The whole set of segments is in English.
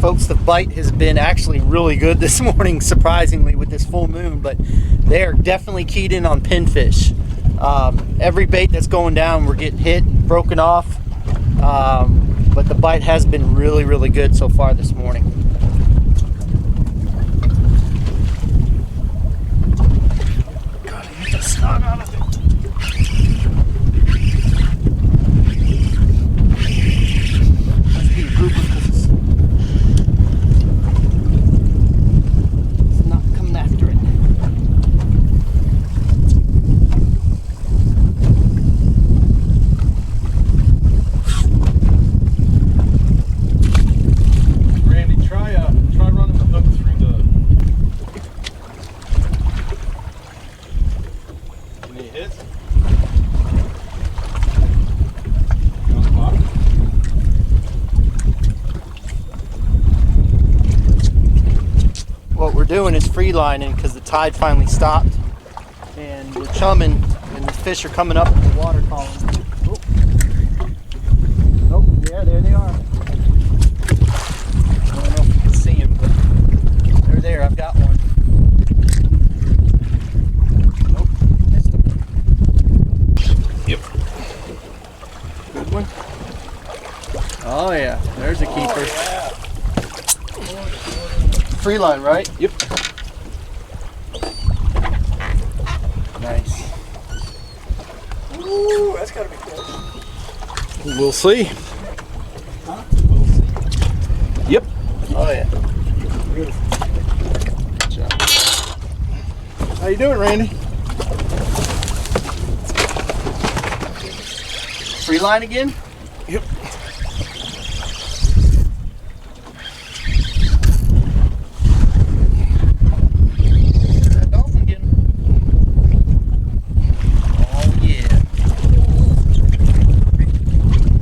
Folks, the bite has been actually really good this morning, surprisingly, with this full moon, but they are definitely keyed in on pinfish. Every bait that's going down, we're getting hit, broken off, but the bite has been really, really good so far this morning. Gotta get the snot out of it. Must be a group of fish. It's not coming after it. Randy, try running the hook through the. Any hits? On the bottom? What we're doing is free lining because the tide finally stopped, and we're chumming, and the fish are coming up in the water column. Oh, yeah, there they are. I don't know if you can see them, but they're there. I've got one. Nope, missed them. Yep. Good one. Oh yeah, there's a keeper. Yeah. Free line, right? Yep. Nice. Ooh, that's gotta be close. We'll see. Huh? We'll see. Yep. Oh yeah. Beautiful. Good job. How you doing, Randy? Free line again? Yep. That dolphin again. Oh yeah.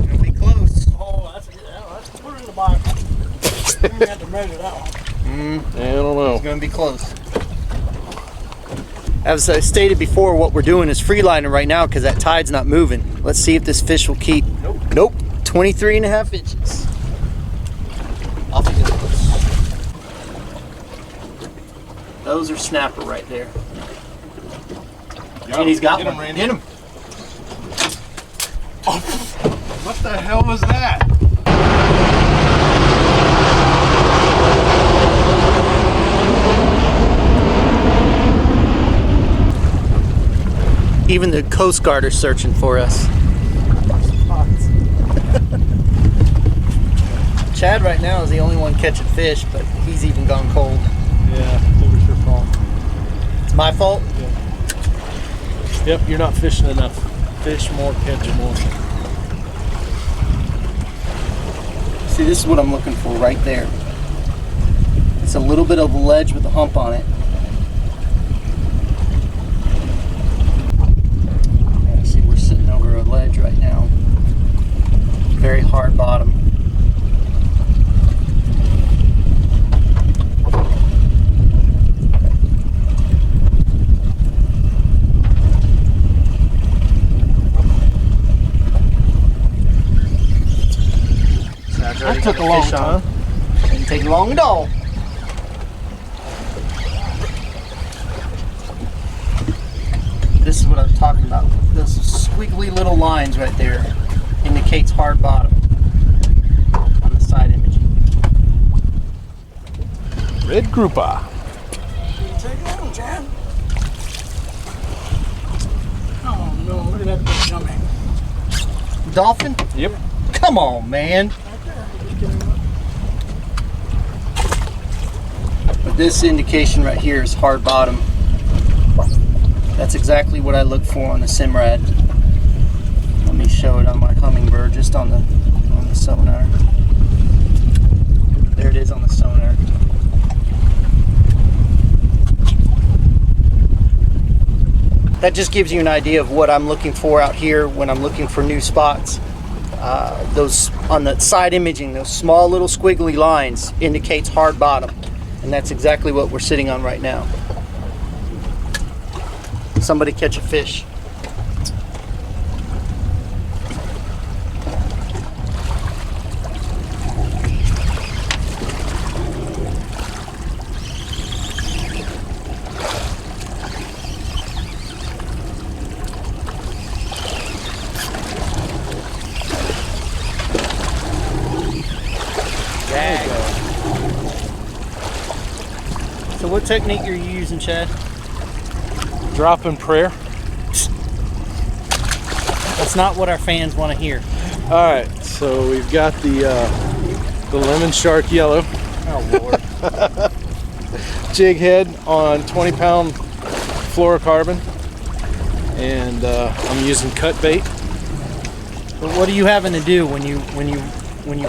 Gonna be close. Oh, that's put it in the box. We have to measure that one. I don't know. It's gonna be close. As I stated before, what we're doing is free lining right now because that tide's not moving. Let's see if this fish will keep. Nope. 23.5 inches. Off he goes. Those are snapper right there. And he's got one. Randy. Hit him. What the hell was that? Even the Coast Guard are searching for us. Chad right now is the only one catching fish, but he's even gone cold. Yeah, it was your fault. It's my fault? Yep, you're not fishing enough. Fish more, catch more. See, this is what I'm looking for right there. It's a little bit of a ledge with a hump on it. Yeah, see, we're sitting over a ledge right now. Very hard bottom. That took a long time. Didn't take long at all. This is what I'm talking about. Those squiggly little lines right there indicates hard bottom on the side imaging. Red grouper. Take it on, Jan. Oh no, look at that big jumping. Dolphin? Yep. Come on, man. But this indication right here is hard bottom. That's exactly what I look for on the Simrad. Let me show it on my Hummingbird, just on the sonar. There it is on the sonar. That just gives you an idea of what I'm looking for out here when I'm looking for new spots. Those on the side imaging, those small little squiggly lines indicates hard bottom, and that's exactly what we're sitting on right now. Somebody catch a fish. What technique are you using, Chad? Drop in prayer. That's not what our fans want to hear. All right, so we've got the lemon shark yellow Oh, Lord. jig head on 20-pound fluorocarbon, and I'm using cut bait. But what are you having to do when you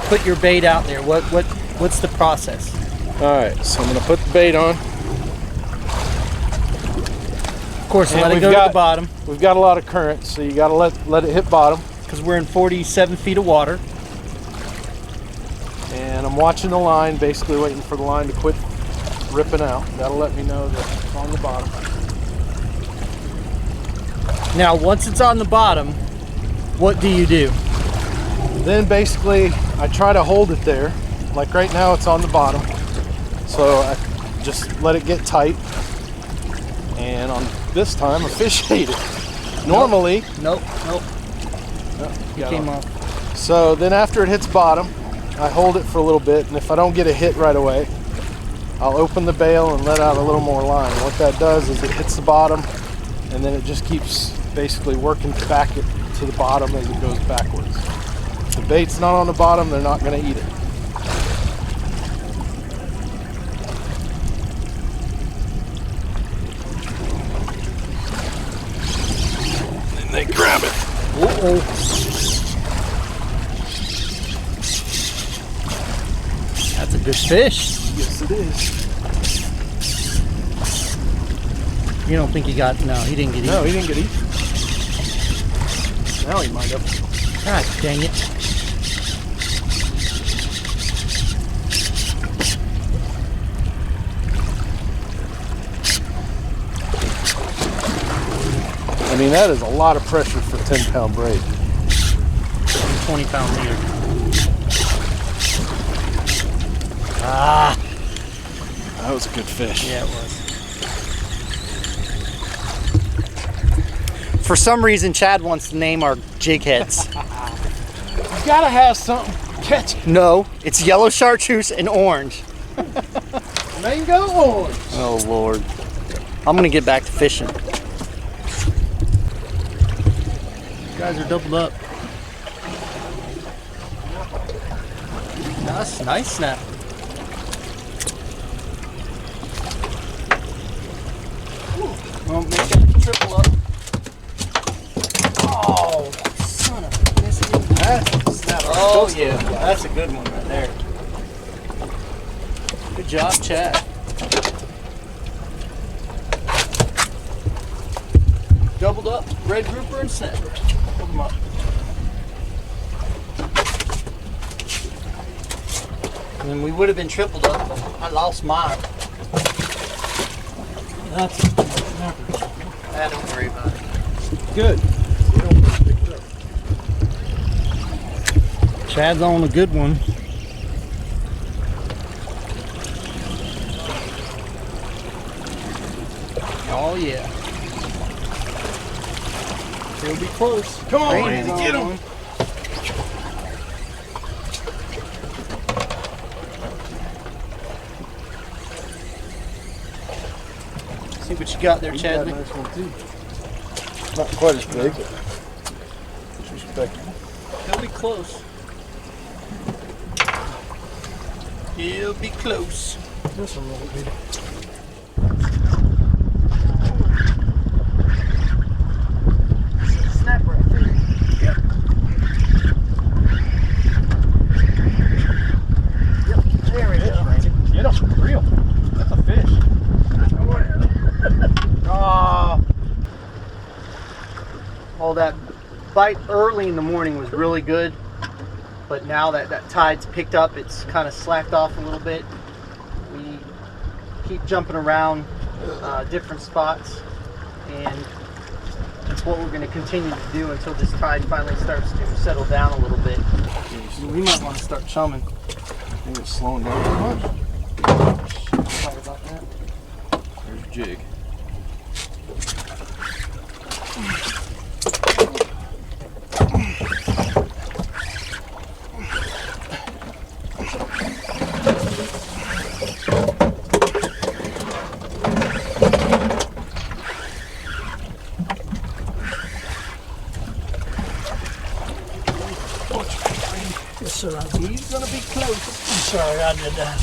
put your bait out there? What's the process? All right, so I'm gonna put the bait on. Of course, And let it we've go to got- the bottom We've got a lot of current, so you gotta let it hit bottom. because we're in 47 feet of water. And I'm watching the line, basically waiting for the line to quit ripping out. That'll let me know that it's on the bottom. Now, once it's on the bottom, what do you do? Then basically I try to hold it there. Like right now it's on the bottom. So I just let it get tight. And on this time a fish ate it. Normally, Nope. you It came off. So then after it hits bottom, I hold it for a little bit, and if I don't get a hit right away, I'll open the bail and let out a little more line. And what that does is it hits the bottom, and then it just keeps basically working back to the bottom as it goes backwards. If the bait's not on the bottom, they're not going to eat it. And they grab it. That's a good fish. Yes, it is. You don't think he got? No, he didn't get eaten. No, he didn't get eaten. Now he might have. God dang it! I mean, that is a lot of pressure for 10-pound braid. 20-pound leader. Ah, That was a good fish. yeah, it was. For some reason, Chad wants to name our jig heads. You gotta have something catchy. No, it's yellow chartreuse and orange. Mango orange. Oh Lord, I'm gonna get back to fishing. You guys are doubled up. That's nice snap. Well, make it triple up. Oh, son of a biscuit. Oh yeah, that's a good one right there. Good job, Chad. Doubled up, red grouper and snapper. Hold them up. And then we would have been tripled up, but I lost mine. That's a snapper. Don't worry about it. Good. Chad's on a good one. Oh yeah. He'll be close. Come on, Randy's Randy, get on him. one. See what you got there, He's got a Chadley. nice one too. Not quite as big, but it's respectable. He'll be close. He'll be close. This one will be. Snapper, I think. Yep. Yep, there it is, Randy. Get him. Real. That's a fish. Oh, that bite early in the morning was really good, but now that tide's picked up, it's kind of slacked off a little bit. We keep jumping around different spots, and that's what we're going to continue to do until this tide finally starts to settle down a little bit. We might want to start chumming. I think it's slowing down too much. Sorry about that. There's jig. sir. He's gonna be close. I'm sorry I did that.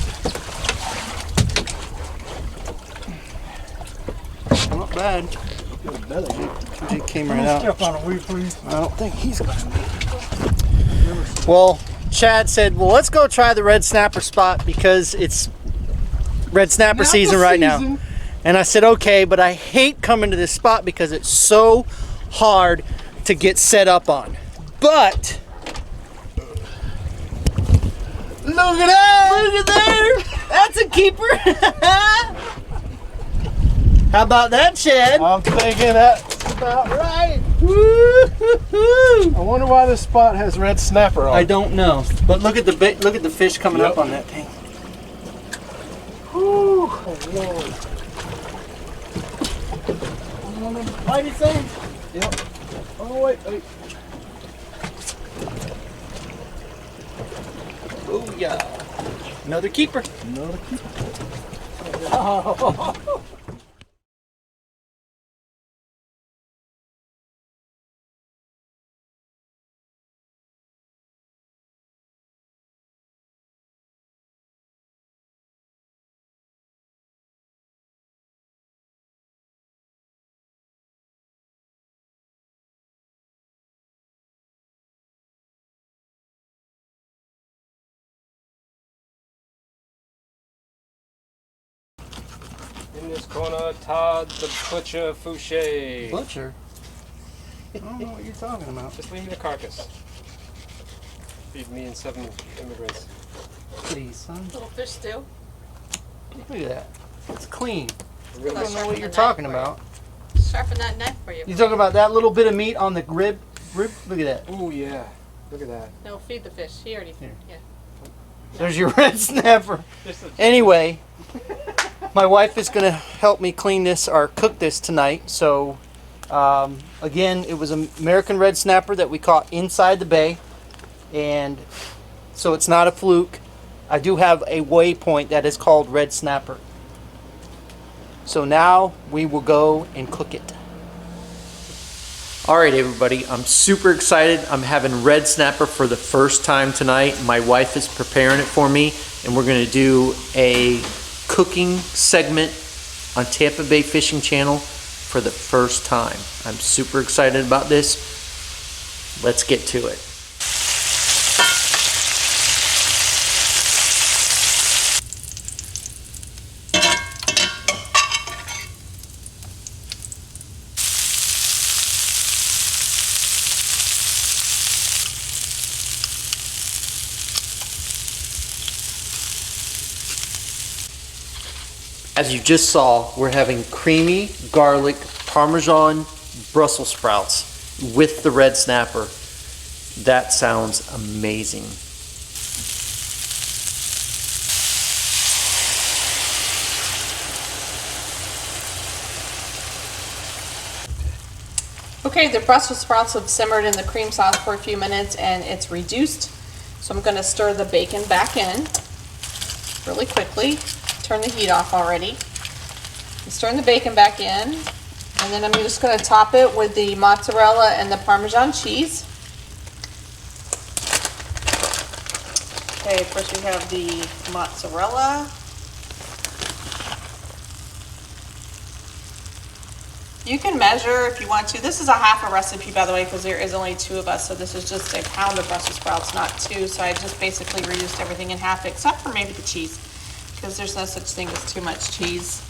Not bad. Good belly. It came Can right you out. step on a wee, please? I don't think he's gonna make it. Well, Chad said, well, let's go try the red snapper spot because it's red snapper season right now. And I said, okay, but I hate coming to this spot because it's so hard to get set up on. But look at that! Look at there! That's a keeper! How about that, Chad? I'm thinking that's about right. Woo-hoo-hoo. I wonder why this spot has red snapper on. I don't know, but look at the fish coming up on that thing. Whew. Oh, Lord. Mighty thing. Yep. Oh, wait. Oh yeah, another keeper. Another keeper. In this corner, Todd the Butcher Fouché. Butcher. I don't know what you're talking about. Just leave me the carcass. Feed me and 7 immigrants. Please, son. Little fish stew. Look at that. It's clean. I Really? don't know Sharpen what the you're knife talking for you. about. Sharpen that knife for you. You talking about that little bit of meat on the rib? Look at that. Oh yeah. Look at that. No, feed the fish. He already. Here. Yeah. There's your red snapper. Anyway, my wife is going to help me clean this or cook this tonight. So, again, it was an American red snapper that we caught inside the bay. And so it's not a fluke. I do have a waypoint that is called red snapper. So now we will go and cook it. All right, everybody, I'm super excited. I'm having red snapper for the first time tonight. My wife is preparing it for me, and we're gonna do a cooking segment on Tampa Bay Fishing Channel for the first time. I'm super excited about this. Let's get to it. As you just saw, we're having creamy garlic Parmesan Brussels sprouts with the red snapper. That sounds amazing. Okay, the Brussels sprouts have simmered in the cream sauce for a few minutes and it's reduced. So I'm going to stir the bacon back in really quickly. Turn the heat off already. I'm stirring the bacon back in, and then I'm just going to top it with the mozzarella and the Parmesan cheese. Okay, first we have the mozzarella. You can measure if you want to. This is a half a recipe, by the way, because there is only 2 of us, so this is just a pound of Brussels sprouts, not 2. So I just basically reduced everything in half, except for maybe the cheese, because there's no such thing as too much cheese.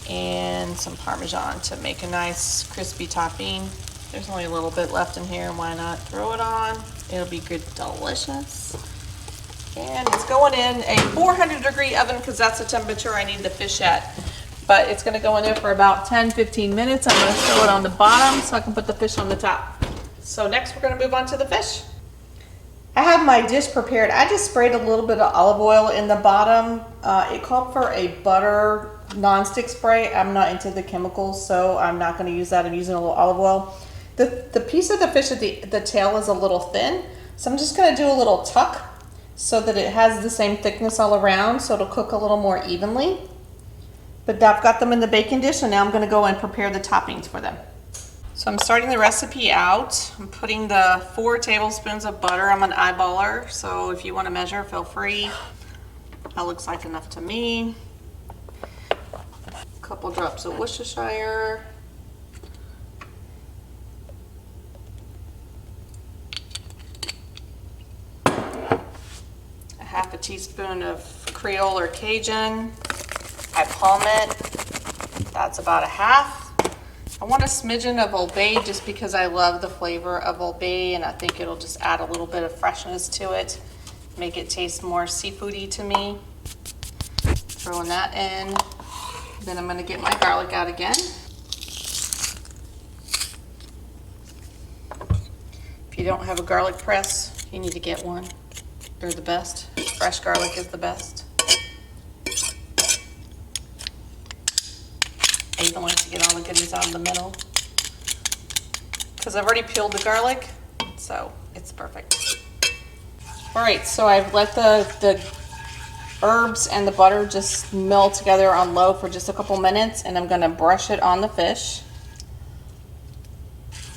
And some Parmesan to make a nice crispy topping. There's only a little bit left in here, why not throw it on? It'll be good, delicious. And it's going in a 400-degree oven because that's the temperature I need the fish at. But it's gonna go in there for about 10-15 minutes. I'm gonna throw it on the bottom so I can put the fish on the top. So next we're gonna move on to the fish. I have my dish prepared. I just sprayed a little bit of olive oil in the bottom. It called for a butter nonstick spray. I'm not into the chemicals, so I'm not gonna use that. I'm using a little olive oil. The piece of the fish at the tail is a little thin, so I'm just gonna do a little tuck so that it has the same thickness all around, so it'll cook a little more evenly. But I've got them in the baking dish, and now I'm gonna go and prepare the toppings for them. So I'm starting the recipe out. I'm putting the 4 tablespoons of butter. I'm an eyeballer, so if you want to measure, feel free. That looks like enough to me. A couple drops of Worcestershire. A half a teaspoon of Creole or Cajun. I palm it. That's about a half. I want a smidgen of Old Bay just because I love the flavor of Old Bay, and I think it'll just add a little bit of freshness to it, make it taste more seafoody to me. Throwing that in. Then I'm gonna get my garlic out again. If you don't have a garlic press, you need to get one. They're the best. Fresh garlic is the best. I even like to get all the goodies out of the middle because I've already peeled the garlic, so it's perfect. All right, so I've let the herbs and the butter just melt together on low for just a couple minutes, and I'm gonna brush it on the fish.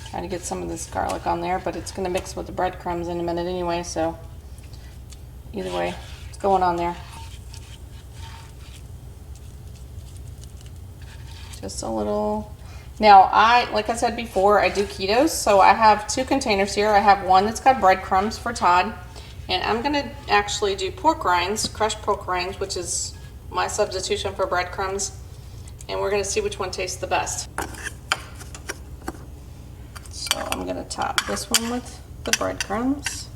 Trying to get some of this garlic on there, but it's gonna mix with the breadcrumbs in a minute anyway, so either way, it's going on there. Just a little. Now, like I said before, I do ketos, so I have 2 containers here. I have one that's got breadcrumbs for Todd, and I'm gonna actually do pork rinds, crushed pork rinds, which is my substitution for breadcrumbs, and we're gonna see which one tastes the best. So I'm gonna top this one with the breadcrumbs.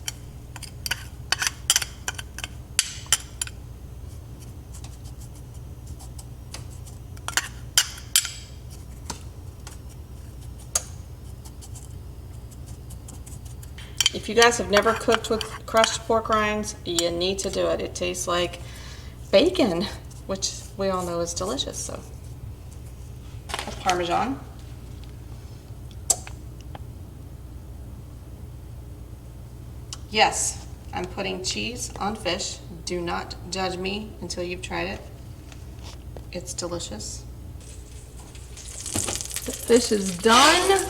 If you guys have never cooked with crushed pork rinds, you need to do it. It tastes like bacon, which we all know is delicious. So, that's Parmesan. Yes, I'm putting cheese on fish. Do not judge me until you've tried it. It's delicious. The fish is done.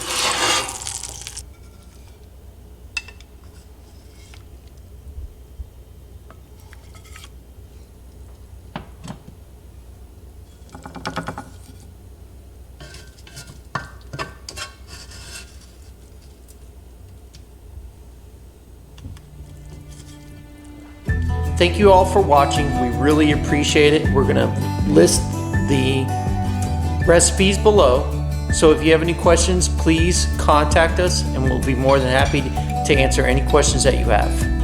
Thank you all for watching. We really appreciate it. We're gonna list the recipes below. So if you have any questions, please contact us and we'll be more than happy to answer any questions that you have.